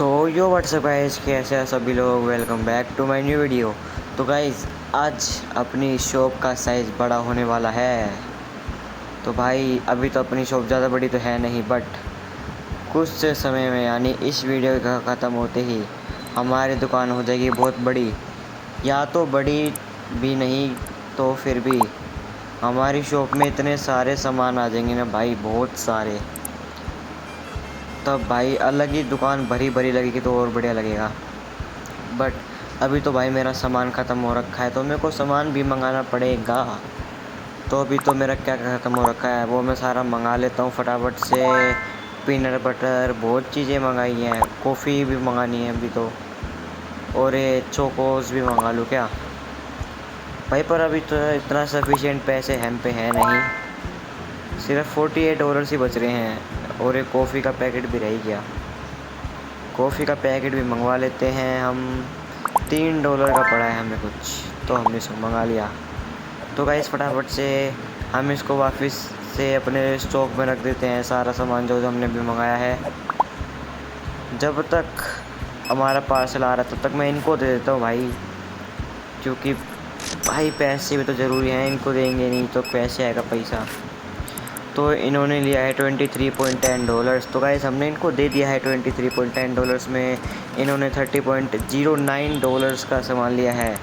सो यो WhatsApp guys, कैसे हैं सभी लोग। Welcome back to my new video. तो गाइस आज अपनी शॉप का साइज़ बड़ा होने वाला है। तो भाई अभी तो अपनी शॉप ज़्यादा बड़ी तो है नहीं, बट कुछ समय में यानी इस वीडियो का ख़त्म होते ही हमारी दुकान हो जाएगी बहुत बड़ी। या तो बड़ी भी नहीं तो फिर भी हमारी शॉप में इतने सारे सामान आ जाएंगे ना भाई, बहुत सारे। तब भाई अलग ही दुकान भरी भरी लगेगी तो और बढ़िया लगेगा। बट अभी तो भाई मेरा सामान ख़त्म हो रखा है, तो मेरे को सामान भी मंगाना पड़ेगा। तो अभी तो मेरा क्या ख़त्म हो रखा है वो मैं सारा मंगा लेता हूँ फटाफट से। पीनट बटर बहुत चीज़ें मंगाई हैं, कॉफ़ी भी मंगानी है अभी तो, और ये चोकोस भी मंगा लूँ क्या भाई। पर अभी तो इतना सफिशिएंट पैसे हम पे हैं नहीं, सिर्फ $48 ही बच रहे हैं। और एक कॉफ़ी का पैकेट भी रह गया, कॉफ़ी का पैकेट भी मंगवा लेते हैं हम। $3 का पड़ा है हमें कुछ, तो हमने इसको मंगा लिया। तो गाइस फटाफट से हम इसको वापस से अपने स्टॉक में रख देते हैं, सारा सामान जो हमने भी मंगाया है। जब तक हमारा पार्सल आ रहा है तब तक मैं इनको दे देता हूँ भाई, क्योंकि भाई पैसे भी तो ज़रूरी हैं, इनको देंगे नहीं तो कैसे आएगा पैसा। तो इन्होंने लिया है $23.10। तो गाइस हमने इनको दे दिया है $23.10 में। इन्होंने $30.09 का सामान लिया है,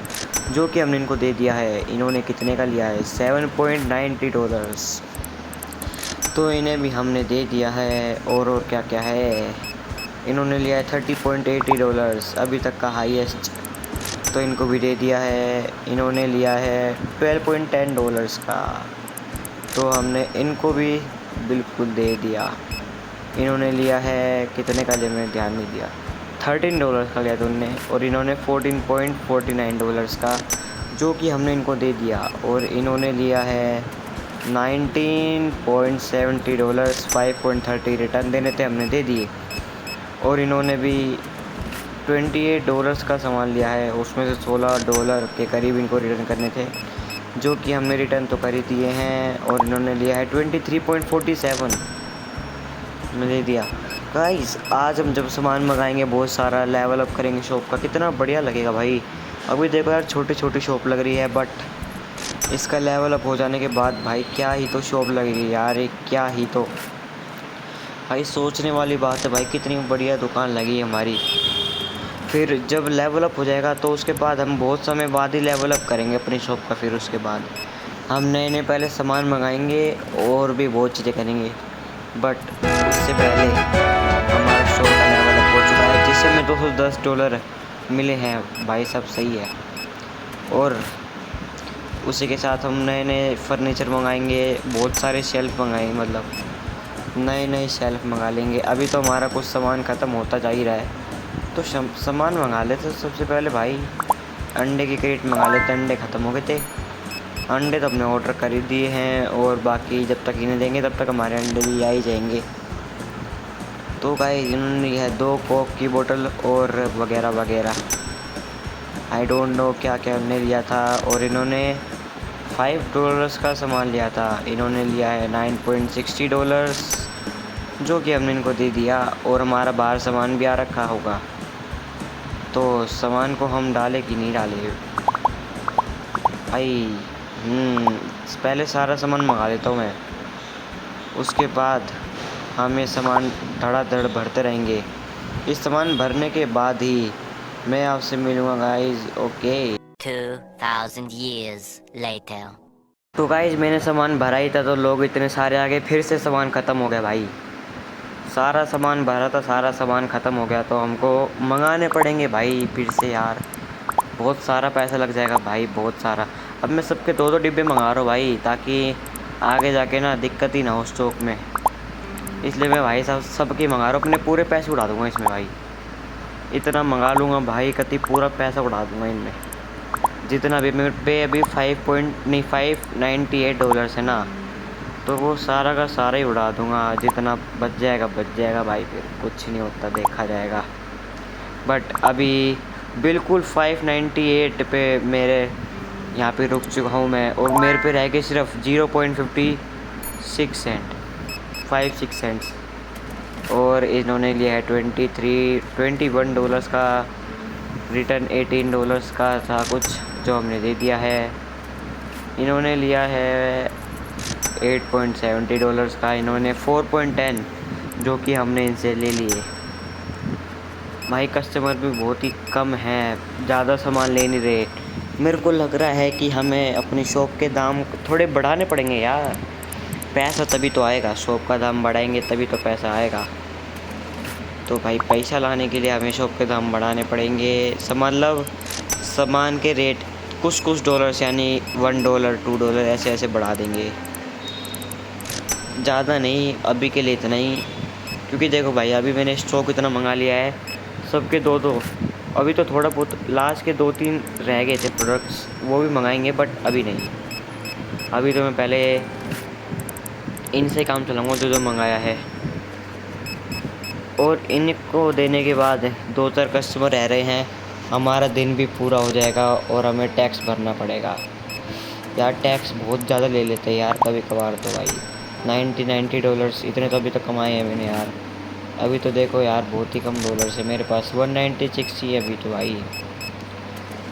जो कि हमने इनको दे दिया है। इन्होंने कितने का लिया है? $7.90। तो इन्हें भी हमने दे दिया है। और क्या क्या है, इन्होंने लिया है $30.80 अभी तक का हाईएस्ट, तो इनको भी दे दिया है। इन्होंने लिया है $12.10 का, तो हमने इनको भी बिल्कुल दे दिया। इन्होंने लिया है कितने का, जब मैंने ध्यान नहीं दिया, $13 का लिया था उनने। और इन्होंने $14.49 का, जो कि हमने इनको दे दिया। और इन्होंने लिया है $19.70, 5.30 रिटर्न देने थे, हमने दे दिए। और इन्होंने भी $28 का सामान लिया है, उसमें से $16 के करीब इनको रिटर्न करने थे, जो कि हमने रिटर्न तो कर ही दिए हैं। और इन्होंने लिया है $23.47 में दे दिया। गाइस आज हम जब सामान मंगाएंगे बहुत सारा, लेवल अप करेंगे शॉप का, कितना बढ़िया लगेगा भाई। अभी देखो यार छोटी छोटी शॉप लग रही है, बट इसका लेवल अप हो जाने के बाद भाई क्या ही तो शॉप लगेगी यार, एक क्या ही तो भाई सोचने वाली बात है भाई, कितनी बढ़िया दुकान लगी हमारी। फिर जब लेवल अप हो जाएगा तो उसके बाद हम बहुत समय बाद ही लेवल अप करेंगे अपनी शॉप का। फिर उसके बाद हम नए नए पहले सामान मंगाएंगे और भी बहुत चीज़ें करेंगे, बट उससे पहले हमारा शॉप का लेवल अप हो चुका है, जिससे हमें $210 मिले हैं भाई, सब सही है। और उसी के साथ हम नए नए फर्नीचर मंगाएंगे, बहुत सारे शेल्फ मंगाएंगे, मतलब नए नए शेल्फ मंगा लेंगे। अभी तो हमारा कुछ सामान ख़त्म होता जा ही रहा है, तो सामान मंगा लेते। सबसे पहले भाई अंडे की क्रेट मंगा लेते, अंडे ख़त्म हो गए थे। अंडे तो हमने ऑर्डर कर ही दिए हैं, और बाकी जब तक इन्हें देंगे तब तक हमारे अंडे भी आ ही जाएंगे। तो गाइस इन्होंने लिया है 2 कोक की बोतल और वगैरह वगैरह, आई डोंट नो क्या क्या उन्होंने लिया था। और इन्होंने $5 का सामान लिया था, इन्होंने लिया है $9.60, जो कि हमने इनको दे दिया। और हमारा बाहर सामान भी आ रखा होगा, तो सामान को हम डाले कि नहीं डाले भाई। पहले सारा सामान मंगा लेता हूँ मैं, उसके बाद हम ये सामान धड़ाधड़ भरते रहेंगे। इस सामान भरने के बाद ही मैं आपसे मिलूँगा गाइज, ओके। 2000 years later। तो गाइज मैंने सामान भरा ही था, तो लोग इतने सारे आ गए, फिर से सामान ख़त्म हो गया भाई। सारा सामान भरा था, सारा सामान ख़त्म हो गया, तो हमको मंगाने पड़ेंगे भाई फिर से यार। बहुत सारा पैसा लग जाएगा भाई, बहुत सारा। अब मैं सबके 2-2 डिब्बे मंगा रहा हूँ भाई, ताकि आगे जाके ना दिक्कत ही ना हो स्टॉक में। इसलिए मैं भाई साहब सबके मंगा रहा हूँ, अपने पूरे पैसे उड़ा दूँगा इसमें भाई। इतना मंगा लूँगा भाई, कति पूरा पैसा उड़ा दूँगा इनमें। जितना भी मेरे पे अभी $598 है ना, तो वो सारा का सारा ही उड़ा दूँगा। जितना बच जाएगा भाई, फिर कुछ नहीं होता, देखा जाएगा। बट अभी बिल्कुल 598 पे मेरे यहाँ पे रुक चुका हूँ मैं, और मेरे पे रह गए सिर्फ 0.56 सेंट, 5-6 सेंट्स। और इन्होंने लिया है $21 का, रिटर्न $18 का था कुछ जो हमने दे दिया है। इन्होंने लिया है $8.70 का, इन्होंने 4.10 जो कि हमने इनसे ले लिए। भाई कस्टमर भी बहुत ही कम है, ज़्यादा सामान ले नहीं रहे। मेरे को लग रहा है कि हमें अपनी शॉप के दाम थोड़े बढ़ाने पड़ेंगे यार, पैसा तभी तो आएगा। शॉप का दाम बढ़ाएंगे तभी तो पैसा आएगा। तो भाई पैसा लाने के लिए हमें शॉप के दाम बढ़ाने पड़ेंगे। मतलब सामान के रेट कुछ डॉलर्स यानी $1 $2 ऐसे ऐसे बढ़ा देंगे, ज़्यादा नहीं, अभी के लिए इतना ही। क्योंकि देखो भाई अभी मैंने स्टॉक इतना मंगा लिया है, सबके दो दो, अभी तो थोड़ा बहुत लास्ट के 2-3 रह गए थे प्रोडक्ट्स, वो भी मंगाएंगे बट अभी नहीं। अभी तो मैं पहले इनसे काम चलाऊँगा जो मंगाया है, और इनको देने के बाद 2-4 कस्टमर रह रहे हैं, हमारा दिन भी पूरा हो जाएगा और हमें टैक्स भरना पड़ेगा। यार टैक्स बहुत ज़्यादा ले लेते हैं यार कभी कभार तो भाई, $90 इतने तो अभी तक कमाए हैं मैंने यार। अभी तो देखो यार बहुत ही कम डॉलर्स है मेरे पास, 196 ही है अभी तो भाई।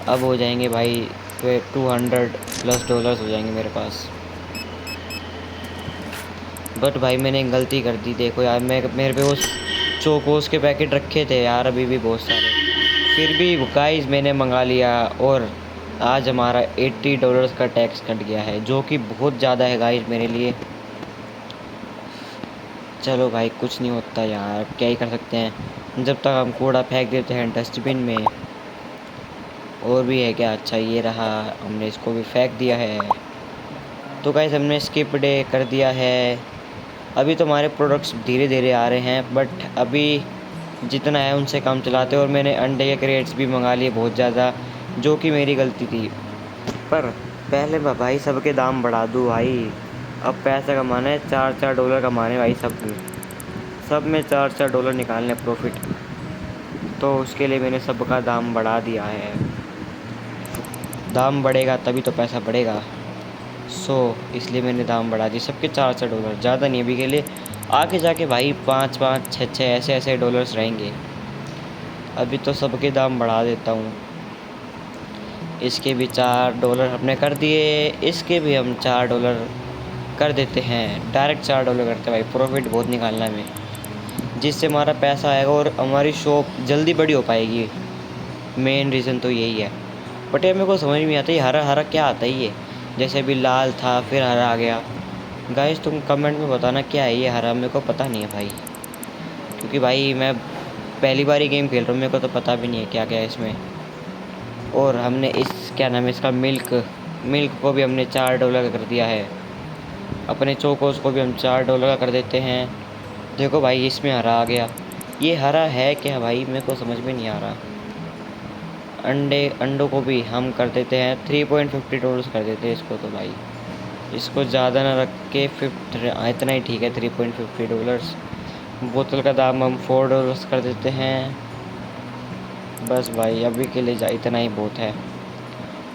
अब हो जाएंगे भाई फिर $200+ हो जाएंगे मेरे पास। बट भाई मैंने गलती कर दी, देखो यार मेरे पे वो चोकोस के पैकेट रखे थे यार अभी भी बहुत सारे, फिर भी गाइस मैंने मंगा लिया और आज हमारा $80 का टैक्स कट गया है, जो कि बहुत ज़्यादा है गाइस मेरे लिए। चलो भाई कुछ नहीं होता यार, क्या ही कर सकते हैं, जब तक हम कूड़ा फेंक देते हैं डस्टबिन में। और भी है क्या, अच्छा ये रहा, हमने इसको भी फेंक दिया है। तो गाइस हमने स्किप डे कर दिया है। अभी तो हमारे प्रोडक्ट्स धीरे धीरे आ रहे हैं, बट अभी जितना है उनसे काम चलाते हैं। और मैंने अंडे के क्रेट्स भी मंगा लिए बहुत ज़्यादा, जो कि मेरी गलती थी। पर पहले मैं भाई सबके दाम बढ़ा दूँ भाई, अब पैसा कमाना है, $4 कमाने भाई सब में $4 निकालने प्रॉफिट। तो उसके लिए मैंने सबका दाम बढ़ा दिया है, दाम बढ़ेगा तभी तो पैसा बढ़ेगा। इसलिए मैंने दाम बढ़ा दिए सबके $4, ज़्यादा नहीं अभी के लिए, आगे जाके भाई 5 6 ऐसे ऐसे डॉलर्स रहेंगे। अभी तो सबके दाम बढ़ा देता हूँ। इसके भी $4 हमने कर दिए, इसके भी हम $4 कर देते हैं, डायरेक्ट $4 करते हैं भाई, प्रॉफिट बहुत निकालना है हमें, जिससे हमारा पैसा आएगा और हमारी शॉप जल्दी बड़ी हो पाएगी। मेन रीज़न तो यही है। बट ये मेरे को समझ नहीं आता, ये हरा हरा क्या आता है ये, जैसे अभी लाल था फिर हरा आ गया। गाइस तुम कमेंट में बताना क्या है ये हरा, मेरे को पता नहीं है भाई, क्योंकि भाई मैं पहली बार ही गेम खेल रहा हूँ, मेरे को तो पता भी नहीं है क्या क्या है इसमें। और हमने इस क्या नाम है इसका, मिल्क को भी हमने $4 का कर दिया है। अपने चोकोस को भी हम $4 का कर देते हैं। देखो भाई इसमें हरा आ गया, ये हरा है क्या भाई, मेरे को समझ में नहीं आ रहा। अंडों को भी हम कर देते हैं $3.50 कर देते हैं इसको। तो भाई इसको ज़्यादा ना रख के इतना ही ठीक है, $3.50। बोतल का दाम हम $4 कर देते हैं। बस भाई अभी के लिए इतना ही बहुत है।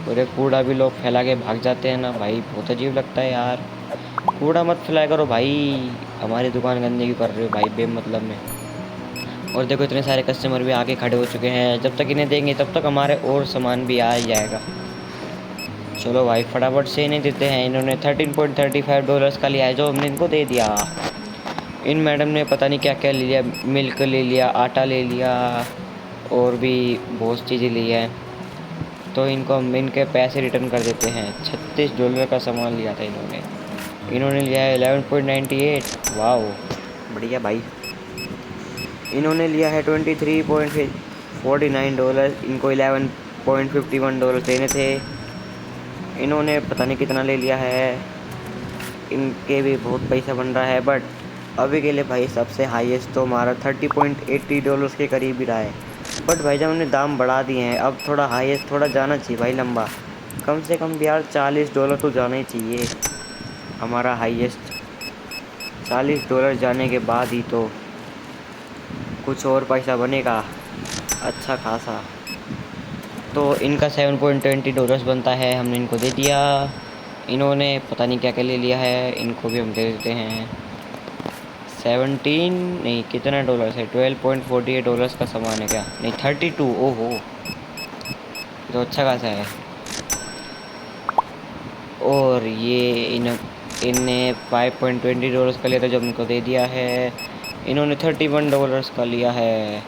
पूरे कूड़ा भी लोग फैला के भाग जाते हैं ना भाई, बहुत अजीब लगता है यार। कूड़ा मत फैलाया करो भाई, हमारी दुकान गंदी क्यों कर रहे हो भाई बेमतलब में। और देखो इतने सारे कस्टमर भी आगे खड़े हो चुके हैं, जब तक इन्हें देंगे तब तक हमारे और सामान भी आ ही जाएगा। चलो भाई फटाफट से इन्हें देते हैं। इन्होंने $13.35 का लिया है जो हमने इनको दे दिया। इन मैडम ने पता नहीं क्या क्या ले लिया, मिल्क ले लिया, आटा ले लिया और भी बहुत चीज़ें ली है। तो इनको हम इनके पैसे रिटर्न कर देते हैं। $36 का सामान लिया था इन्होंने लिया है 11.98। वाओ बढ़िया भाई। इन्होंने लिया है $23.49, इनको $11.51 देने थे। इन्होंने पता नहीं कितना ले लिया है, इनके भी बहुत पैसा बन रहा है। बट अभी के लिए भाई सबसे हाईएस्ट तो हमारा $30.80 के करीब ही रहा है। बट भाई जब हमने दाम बढ़ा दिए हैं, अब थोड़ा हाईएस्ट थोड़ा जाना चाहिए भाई, लंबा कम से कम भी यार $40 तो जाना ही चाहिए हमारा हाईएस्ट। $40 जाने के बाद ही तो कुछ और पैसा बनेगा अच्छा खासा। तो इनका $7.20 बनता है, हमने इनको दे दिया। इन्होंने पता नहीं क्या क्या ले लिया है, इनको भी हम दे देते हैं। 17 नहीं, कितना डॉलर है? $12.48 का सामान है क्या? नहीं 32। ओहो, तो अच्छा खासा है। और ये इनने $5.20 का लिया था, जो हमको दे दिया है। इन्होंने $31 का लिया है।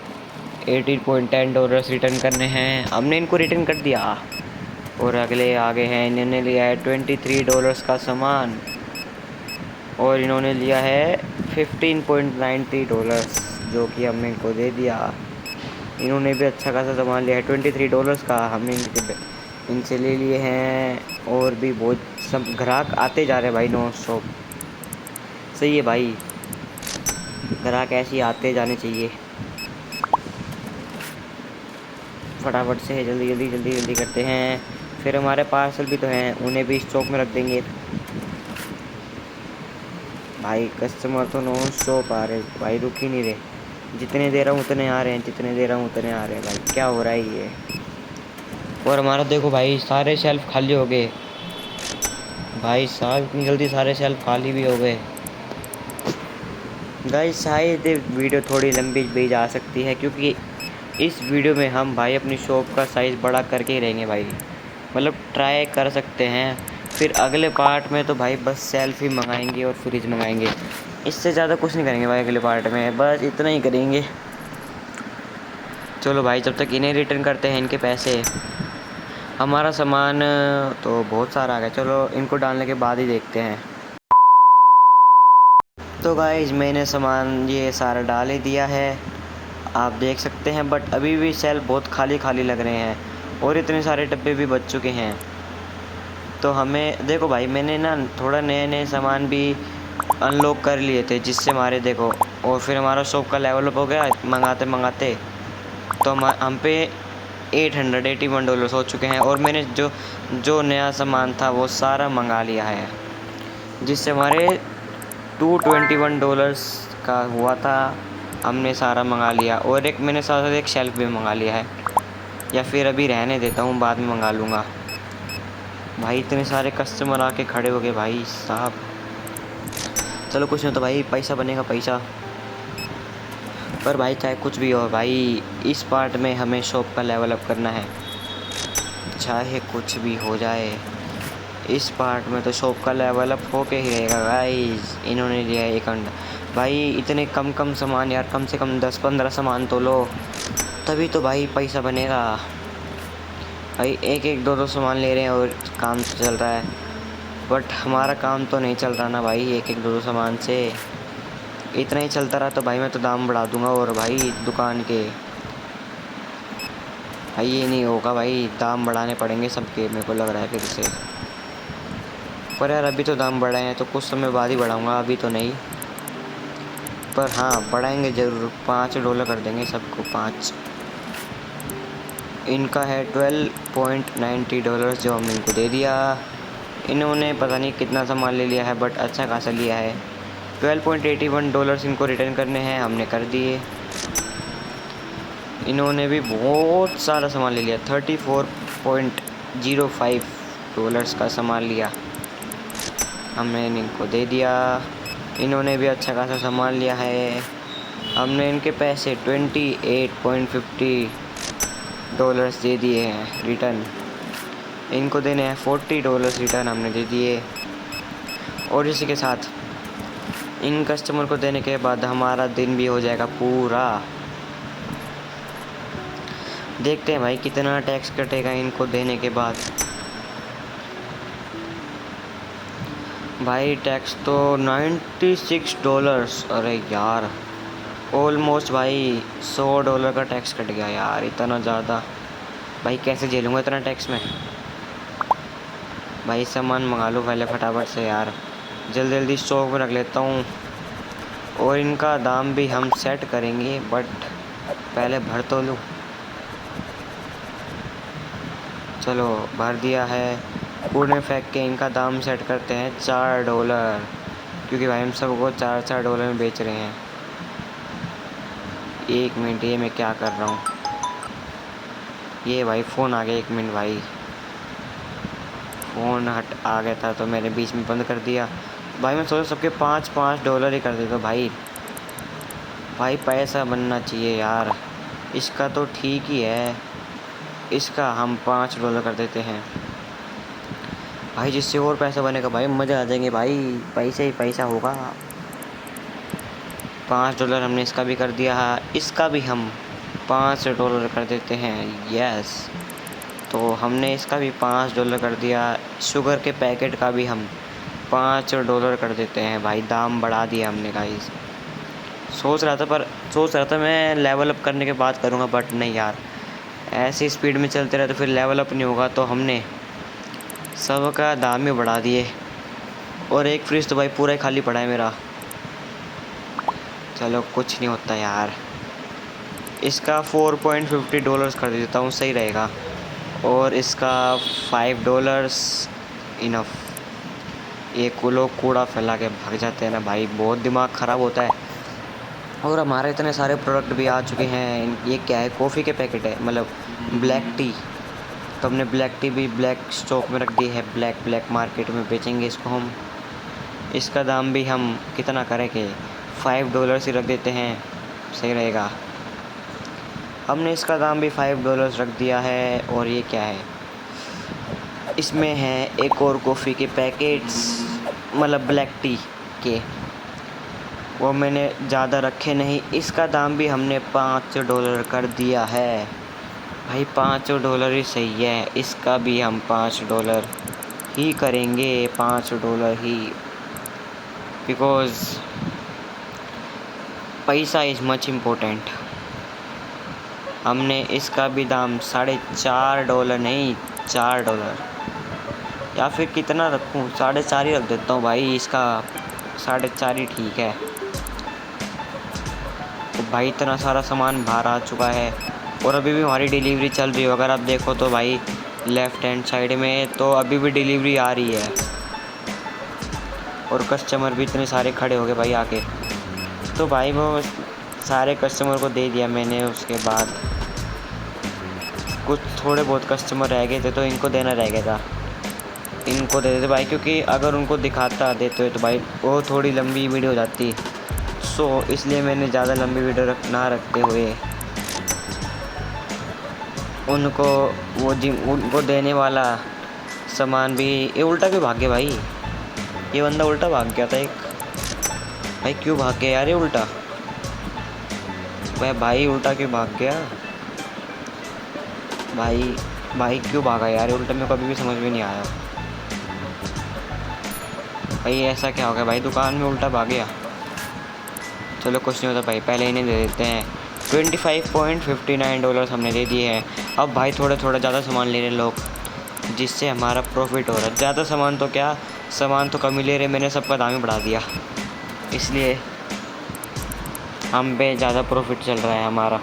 $18.10 रिटर्न करने हैं, हमने इनको रिटर्न कर दिया। और अगले आगे हैं, इन्होंने लिया है $23 का सामान और इन्होंने लिया है $15.90, जो कि हमने इनको दे दिया। इन्होंने भी अच्छा खासा सामान लिया है $23 का, हमने इनसे ले लिए हैं। और भी बहुत सब ग्राहक आते जा रहे हैं भाई, नॉन स्टॉप। सही है भाई, ग्राहक ऐसे ही आते जाने चाहिए। फटाफट से जल्दी जल्दी जल्दी जल्दी करते हैं। फिर हमारे पार्सल भी तो हैं, उन्हें भी स्टॉक में रख देंगे। भाई कस्टमर तो नॉन स्टॉप आ रहे भाई, रुक ही नहीं रहे। जितने दे रहा हूँ उतने आ रहे हैं, जितने दे रहा हूँ उतने आ रहे हैं। भाई क्या हो रहा है ये? और हमारा देखो भाई, सारे शेल्फ खाली हो गए। भाई साहब इतनी जल्दी सारे शेल्फ खाली भी हो गए। गाइस शायद वीडियो थोड़ी लंबी भी जा सकती है, क्योंकि इस वीडियो में हम भाई अपनी शॉप का साइज़ बड़ा करके ही रहेंगे भाई। मतलब ट्राई कर सकते हैं। फिर अगले पार्ट में तो भाई बस सेल्फ ही मंगाएंगे और फ्रिज मंगाएंगे। इससे ज़्यादा कुछ नहीं करेंगे भाई अगले पार्ट में, बस इतना ही करेंगे। चलो भाई, जब तक इन्हें रिटर्न करते हैं इनके पैसे। हमारा सामान तो बहुत सारा आ गया, चलो इनको डालने के बाद ही देखते हैं। तो गाइस मैंने सामान ये सारा डाल ही दिया है, आप देख सकते हैं। बट अभी भी सेल्फ बहुत खाली खाली लग रहे हैं और इतने सारे डब्बे भी बच चुके हैं। तो हमें देखो भाई, मैंने ना थोड़ा नए नए सामान भी अनलॉक कर लिए थे, जिससे हमारे देखो, और फिर हमारा शॉप का लेवल अप हो गया मंगाते मंगाते। तो हम पे $881 हो चुके हैं। और मैंने जो नया सामान था वो सारा मंगा लिया है, जिससे हमारे $221 का हुआ था। हमने सारा मंगा लिया। और एक मैंने साथ साथ एक शेल्फ भी मंगा लिया है, या फिर अभी रहने देता हूँ, बाद में मंगा लूँगा। भाई इतने सारे कस्टमर आके खड़े हो गए भाई साहब। चलो कुछ नहीं तो भाई, पैसा बनेगा पैसा। पर भाई चाहे कुछ भी हो भाई, इस पार्ट में हमें शॉप का लेवल अप करना है, चाहे कुछ भी हो जाए। इस पार्ट में तो शॉप का लेवल अप होके ही रहेगा गाइस। इन्होंने लिया है एक अंडा। भाई इतने कम सामान यार, कम से कम 10-15 सामान तो लो, तभी तो भाई पैसा बनेगा। भाई एक एक दो सामान ले रहे हैं और काम तो चल रहा है, बट हमारा काम तो नहीं चल रहा ना भाई। एक एक दो सामान से इतना ही चलता रहा तो भाई मैं तो दाम बढ़ा दूंगा। और भाई दुकान के भाई ये नहीं होगा भाई, दाम बढ़ाने पड़ेंगे सबके, मेरे को लग रहा है फिर से। पर यार अभी तो दाम बढ़ाए हैं तो कुछ समय बाद ही बढ़ाऊंगा, अभी तो नहीं। पर हाँ बढ़ाएंगे ज़रूर, $5 कर देंगे सबको, 5। इनका है $12.90, जो हमने इनको दे दिया। इन्होंने पता नहीं कितना सामान ले लिया है, बट अच्छा खासा लिया है। $12.81 इनको रिटर्न करने हैं, हमने कर दिए। इन्होंने भी बहुत सारा सामान ले लिया, $34.05 का सामान लिया, हमने इनको दे दिया। इन्होंने भी अच्छा खासा सामान लिया है, हमने इनके पैसे $28.50 दे दिए हैं रिटर्न। इनको देने हैं $40 रिटर्न, हमने दे दिए। और इसी के साथ इन कस्टमर को देने के बाद हमारा दिन भी हो जाएगा पूरा। देखते हैं भाई कितना टैक्स कटेगा इनको देने के बाद। भाई टैक्स तो $96। अरे यार ऑलमोस्ट भाई $100 का टैक्स कट गया यार, इतना ज़्यादा। भाई कैसे झेलूँगा इतना टैक्स में। भाई सामान मंगा लो पहले फटाफट से यार, जल्दी जल्दी स्टॉक में रख लेता हूँ। और इनका दाम भी हम सेट करेंगे, बट पहले भर तो लूँ। चलो भर दिया है। कूड़े में फेंक के इनका दाम सेट करते हैं $4, क्योंकि भाई हम सबको $4 में बेच रहे हैं। एक मिनट, ये मैं क्या कर रहा हूँ। ये भाई फ़ोन आ गया, एक मिनट भाई, फ़ोन हट आ गया था तो मैंने बीच में बंद कर दिया। भाई मैं सोचा सबके $5 ही कर देता भाई, भाई पैसा बनना चाहिए यार। इसका तो ठीक ही है, इसका हम $5 कर देते हैं भाई, जिससे और पैसा बनेगा भाई, मज़ा आ जाएंगे भाई, पैसे ही पैसा होगा। $5 हमने इसका भी कर दिया है, इसका भी हम $5 कर देते हैं। यस, तो हमने इसका भी $5 कर दिया। शुगर के पैकेट का भी हम $5 कर देते हैं भाई, दाम बढ़ा दिया हमने गाइस। सोच रहा था मैं लेवल अप करने के बाद करूँगा, बट नहीं यार, ऐसी स्पीड में चलते रहे तो फिर लेवल अप नहीं होगा, तो हमने सबका दाम ही बढ़ा दिए। और एक फ्रिज तो भाई पूरा ही खाली पड़ा है मेरा। चलो कुछ नहीं होता यार, इसका $4.50 कर देता हूँ, सही रहेगा। और इसका $5 इनफ। ये लोग कूड़ा फैला के भाग जाते हैं ना भाई, बहुत दिमाग ख़राब होता है। और हमारे इतने सारे प्रोडक्ट भी आ चुके हैं। ये क्या है, कॉफ़ी के पैकेट है, मतलब ब्लैक टी। तो हमने ब्लैक टी भी ब्लैक स्टॉक में रख दी है, ब्लैक मार्केट में बेचेंगे इसको हम। इसका दाम भी हम कितना करेंगे, $5 ही रख देते हैं, सही रहेगा। हमने इसका दाम भी $5 रख दिया है। और ये क्या है, इसमें है एक और कॉफ़ी के पैकेट्स, मतलब ब्लैक टी के, वो मैंने ज़्यादा रखे नहीं। इसका दाम भी हमने $5 कर दिया है भाई, $5 ही सही है। इसका भी हम $5 ही करेंगे, $5 ही, बिकॉज़ पैसा इज़ मच इम्पोर्टेंट। हमने इसका भी दाम $4.5 नहीं, $4, या फिर कितना रखूं, 4.5 ही रख देता हूँ भाई, इसका 4.5 ही ठीक है। तो भाई इतना सारा सामान बाहर आ चुका है, और अभी भी हमारी डिलीवरी चल रही है। अगर आप देखो तो भाई लेफ़्ट हैंड साइड में, तो अभी भी डिलीवरी आ रही है। और कस्टमर भी इतने सारे खड़े हो गए भाई आके। तो भाई वो सारे कस्टमर को दे दिया मैंने। उसके बाद कुछ थोड़े बहुत कस्टमर रह गए थे, तो इनको देना रह गया था, इनको दे देते भाई, क्योंकि अगर उनको दिखाता देते तो भाई वो थोड़ी लंबी वीडियो हो जाती। सो इसलिए मैंने ज़्यादा लंबी वीडियो ना रखते हुए उनको देने वाला सामान भी। ये उल्टा क्यों भाग गया भाई, ये बंदा उल्टा भाग गया था एक। भाई क्यों भाग गया यार ये उल्टा, भाई उल्टा क्यों भाग गया भाई क्यों भागा यार ये उल्टा, मेरे को अभी भी समझ में नहीं आया भाई, ऐसा क्या हो गया भाई, दुकान में उल्टा भाग गया। चलो कुछ नहीं होता भाई, पहले इन्हें दे देते हैं। $25.59 हमने दे दिए हैं। अब भाई थोड़ा ज़्यादा सामान ले रहे हैं लोग, जिससे हमारा प्रॉफिट हो रहा है। ज़्यादा सामान तो क्या, सामान तो कम ही ले रहे, मैंने सबका दाम ही बढ़ा दिया, इसलिए हम पे ज़्यादा प्रॉफिट चल रहा है हमारा।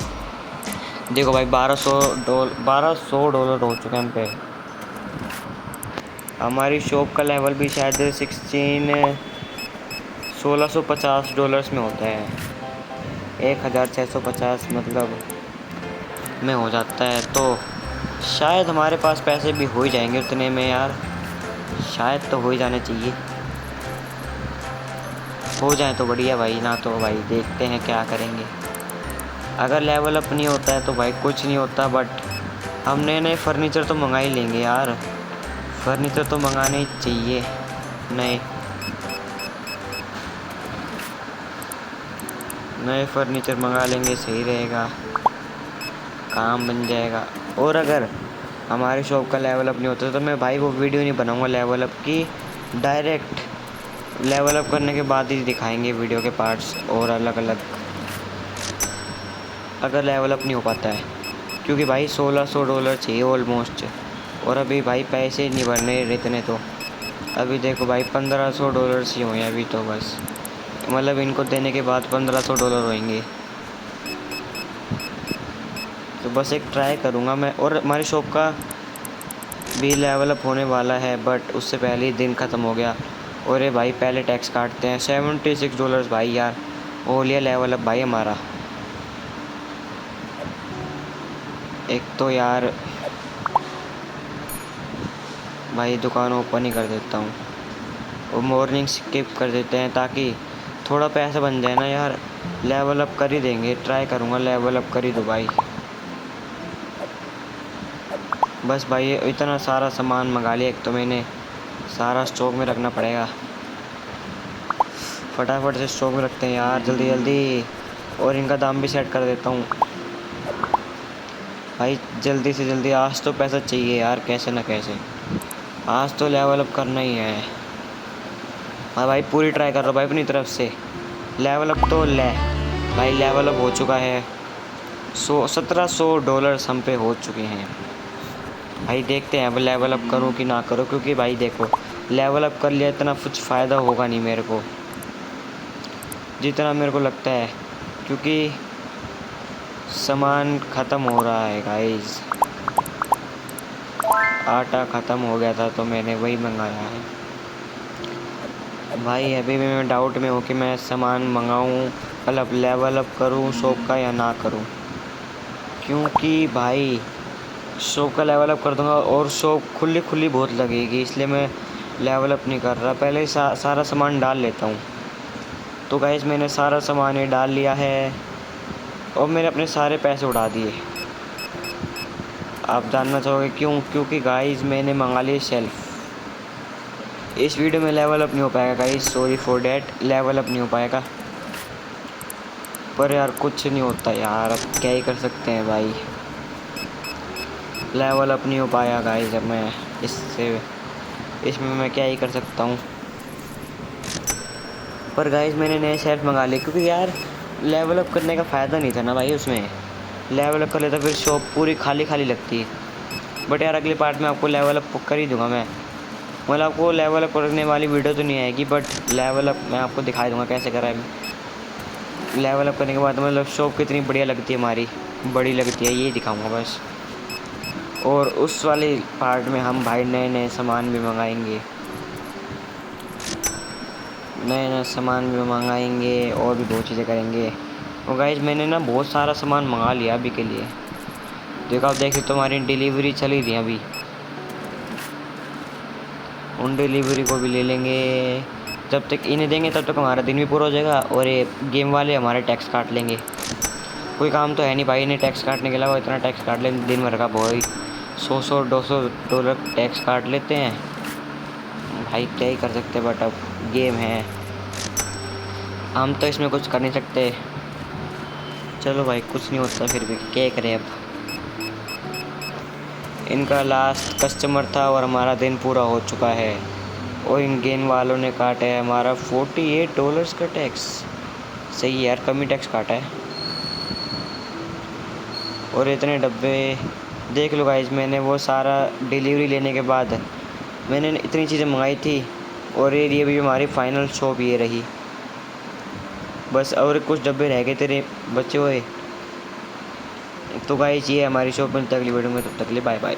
देखो भाई $1200 हो चुके हैं हम पे। हमारी शॉप का लेवल भी शायद $1650 में होता है, 1650 मतलब में हो जाता है। तो शायद हमारे पास पैसे भी हो ही जाएंगे उतने में यार, शायद तो हो ही जाने चाहिए, हो जाए तो बढ़िया भाई, ना तो भाई देखते हैं क्या करेंगे। अगर लेवल अप नहीं होता है तो भाई कुछ नहीं होता, बट हम नए फर्नीचर तो मंगा ही लेंगे यार, फर्नीचर तो मंगाने ही चाहिए नए फर्नीचर मंगा लेंगे, सही रहेगा, काम बन जाएगा। और अगर हमारी शॉप का लेवल अप नहीं होता तो मैं भाई वो वीडियो नहीं बनाऊंगा लेवल अप की, डायरेक्ट लेवल अप करने के बाद ही दिखाएंगे वीडियो के पार्ट्स और अलग अलग, अगर लेवल अप नहीं हो पाता है, क्योंकि भाई $1600 चाहिए ऑलमोस्ट। और अभी भाई पैसे नहीं भरने इतने, तो अभी देखो भाई $1500 ही हुए अभी तो, बस मतलब इनको देने के बाद $1500 होंगे। तो बस एक ट्राई करूँगा मैं। और हमारी शॉप का भी लेवल अप होने वाला है, बट उससे पहले ही दिन ख़त्म हो गया। और ये भाई पहले टैक्स काटते हैं $76 भाई यार, हो लिया लेवल अप भाई हमारा। एक तो यार भाई दुकान ओपन ही कर देता हूँ, और मॉर्निंग स्किप कर देते हैं ताकि थोड़ा पैसा बन जाए ना यार। लेवल अप कर ही देंगे, ट्राई करूँगा लेवल अप कर ही दो भाई। बस भाई इतना सारा सामान मंगा लिया, एक तो मैंने सारा स्टॉक में रखना पड़ेगा। फटाफट से स्टॉक में रखते हैं यार, जल्दी जल्दी। और इनका दाम भी सेट कर देता हूँ भाई, जल्दी से जल्दी। आज तो पैसा चाहिए यार, कैसे ना कैसे आज तो लेवल अप करना ही है। हाँ भाई पूरी ट्राई कर रहा हूँ भाई अपनी तरफ से। लेवल अप तो ले भाई, लेवल अप हो चुका है। $1700 हम पे हो चुके हैं भाई। देखते हैं अब लेवल अप करूँ कि ना करूँ, क्योंकि भाई देखो लेवल अप कर लिया इतना कुछ फ़ायदा होगा नहीं मेरे को, जितना मेरे को लगता है, क्योंकि सामान ख़त्म हो रहा है गाइस। आटा ख़त्म हो गया था तो मैंने वही मंगाया है भाई। अभी भी मैं डाउट में हूँ कि मैं सामान मंगाऊँ, मतलब लेवल अप करूँ शॉप का या ना करूँ, क्योंकि भाई शॉप का लेवल अप कर दूँगा और शॉप खुली खुली बहुत लगेगी, इसलिए मैं लेवल अप नहीं कर रहा। पहले ही सारा सामान डाल लेता हूँ। तो गाइस मैंने सारा सामान ये डाल लिया है और मैंने अपने सारे पैसे उड़ा दिए। आप जानना चाहोगे क्यों? क्योंकि गाइस मैंने मंगा लिए शेल्फ़। इस वीडियो में लेवल अप नहीं हो पाएगा guys, sorry for that, level up नहीं हो पाएगा। पर यार कुछ नहीं होता यार, अब क्या ही कर सकते हैं भाई। लेवल अप नहीं हो पाया गाइस, अब मैं इसमें मैं क्या ही कर सकता हूँ। पर गाइस मैंने नए शेल्फ मंगा लिए, क्योंकि यार लेवल अप करने का फ़ायदा नहीं था ना भाई उसमें। लेवल अप कर लेता फिर शॉप पूरी खाली खाली लगती है। बट यार अगले पार्ट में आपको लेवल अप कर ही दूंगा मैं। मतलब आपको लेवल अप करने वाली वीडियो तो नहीं आएगी, बट लेवल अप मैं आपको दिखा दूंगा कैसे करा है। लेवल अप करने के बाद मतलब शॉप कितनी बढ़िया लगती है हमारी, बड़ी लगती है, ये दिखाऊंगा बस। और उस वाले पार्ट में हम भाई नए नए सामान भी मंगाएंगे, नए नए सामान भी मंगाएंगे और भी बहुत चीज़ें करेंगे। और गाइस मैंने ना बहुत सारा सामान मंगा लिया अभी के लिए। देखो आप देख सकते हो हमारी डिलीवरी चली थी अभी, उन डिलीवरी को भी ले लेंगे। जब तक इन्हें देंगे तब तक हमारा दिन भी पूरा हो जाएगा और ये गेम वाले हमारे टैक्स काट लेंगे। कोई काम तो है नहीं भाई इन्हें टैक्स काटने के अलावा, इतना टैक्स काट लें दिन भर का भाई। $100-200 टैक्स काट लेते हैं भाई, क्या ही कर सकते। बट अब गेम है, हम तो इसमें कुछ कर नहीं सकते। चलो भाई कुछ नहीं होता, फिर भी क्या करें अब। इनका लास्ट कस्टमर था और हमारा दिन पूरा हो चुका है और इन गेम वालों ने काटा है हमारा $48 का टैक्स। सही है यार, कम ही टैक्स काटा है। और इतने डब्बे देख लो गाइस, मैंने वो सारा डिलीवरी लेने के बाद मैंने इतनी चीज़ें मंगाई थी। और ये भी हमारी फाइनल शॉप ये रही बस, और कुछ डब्बे रह गए तेरे बचे हुए। तो गाइस ये हमारी शॉप में, तक वीडियो में, तब तक के लिए बाय बाय।